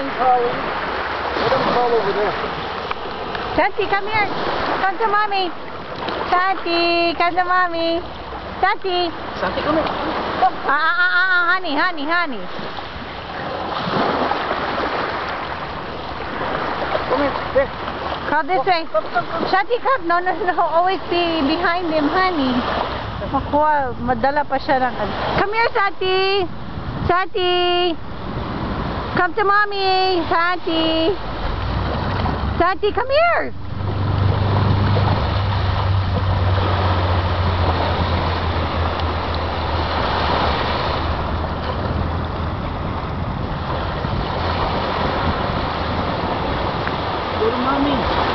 calling, calling. Let them call over there. Tati, come here. Come to mommy. Tati, come to mommy. Tati. Santi, come here. Honey, honey, honey. Come here. There. Come this way. Come. Shati, come. No, no, no. Always be behind him, honey. Makuha, madala pa siya ng... Come here, Sati. Sati. Come to mommy. Sati. Sati, come here. Go to mommy.